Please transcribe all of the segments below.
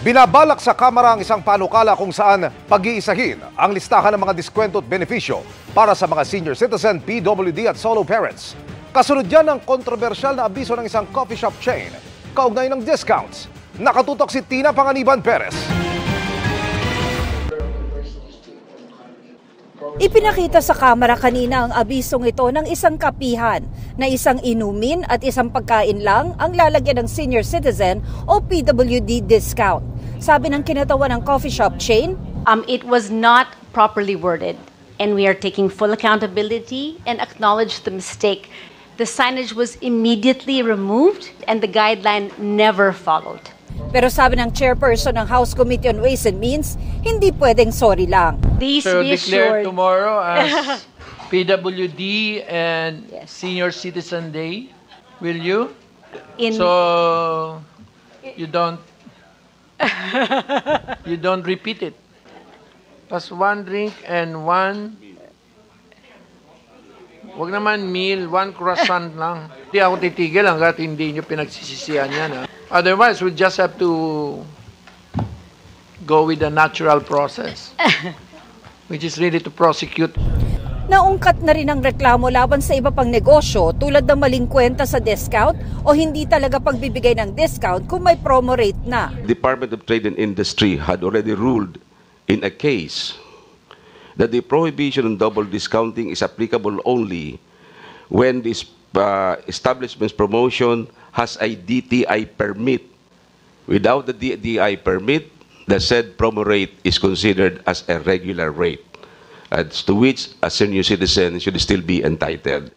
Binabalak sa Kamara ang isang panukala kung saan pag-iisahin ang listahan ng mga diskwento at benepisyo para sa mga senior citizen, PWD at solo parents. Kasunod yan ang kontrobersyal na abiso ng isang coffee shop chain kaugnay ng discounts. Nakatutok si Tina Panganiban Perez. Ipinakita sa Kamara kanina ang abisong ito ng isang kapihan na isang inumin at isang pagkain lang ang lalagyan ng senior citizen o PWD discount. Sabi ng kinatawan ng coffee shop chain, it was not properly worded and we are taking full accountability and acknowledge the mistake. The signage was immediately removed and the guideline never followed. Pero sabi ng chairperson ng House Committee on Ways and Means, hindi pwedeng sorry lang. So declare tomorrow as PWD and Senior Citizen Day, will you? So you don't repeat it. Plus one drink and one, wag naman meal, one croissant lang. Hindi ako titigil hanggat hindi nyo pinagsisisihan yan. Otherwise, we just have to go with the natural process, which is really to prosecute. Naungkat na rin ang reklamo laban sa iba pang negosyo tulad ng maling kwenta sa discount o hindi talaga pagbibigay ng discount kung may promo rate na. Department of Trade and Industry had already ruled in a case that the prohibition on double discounting is applicable only when this establishment's promotion has a DTI permit. Without the DTI permit, the said promo rate is considered as a regular rate, as to which a senior citizen should still be entitled.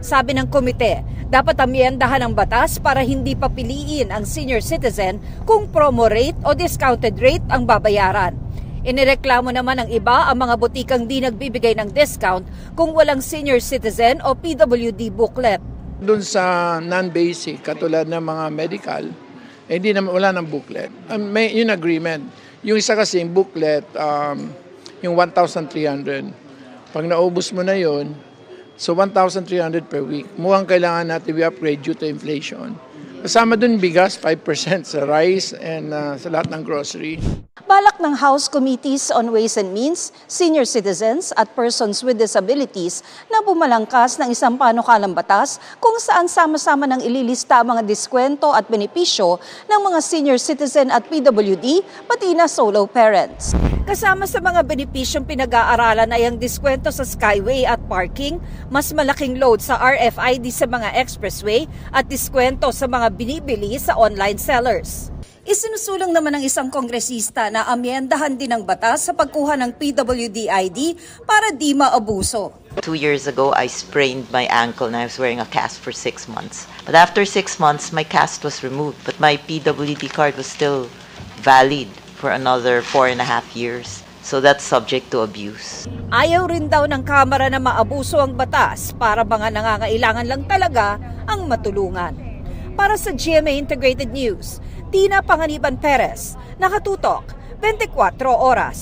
Sabi ng komite, dapat amyendahan ang batas para hindi papiliin ang senior citizen kung promo rate o discounted rate ang babayaran. Inireklamo naman ng iba ang mga butikang di nagbibigay ng discount kung walang senior citizen o PWD booklet. Doon sa non-basic, katulad ng mga medical, hindi naman wala ng booklet. May yung agreement. Yung isa kasi yung booklet, yung 1,300. Pag naubos mo na yon, so 1,300 per week. Mukhang kailangan natin i-upgrade due to inflation. Kasama dun bigas, 5% sa rice and sa lahat ng grocery. Balak ng House Committees on Ways and Means, Senior Citizens at Persons with Disabilities na bumalangkas ng isang panukalang batas kung saan sama-sama nang ililista ang mga diskwento at benepisyo ng mga senior citizen at PWD pati na solo parents. Kasama sa mga benepisyong pinag-aaralan ay ang diskwento sa skyway at parking, mas malaking load sa RFID sa mga expressway at diskwento sa mga binibili sa online sellers. Isinusulong naman ng isang kongresista na amyendahan din ang batas sa pagkuha ng PWD ID para di maabuso. 2 years ago, I sprained my ankle and I was wearing a cast for 6 months. But after 6 months, my cast was removed, but my PWD card was still valid for another 4.5 years. So that's subject to abuse. Ayaw rin daw ng Kamara na maabuso ang batas para mga nangangailangan lang talaga ang matulungan. Para sa GMA Integrated News, Tina Panganiban Perez, nakatutok 24 oras.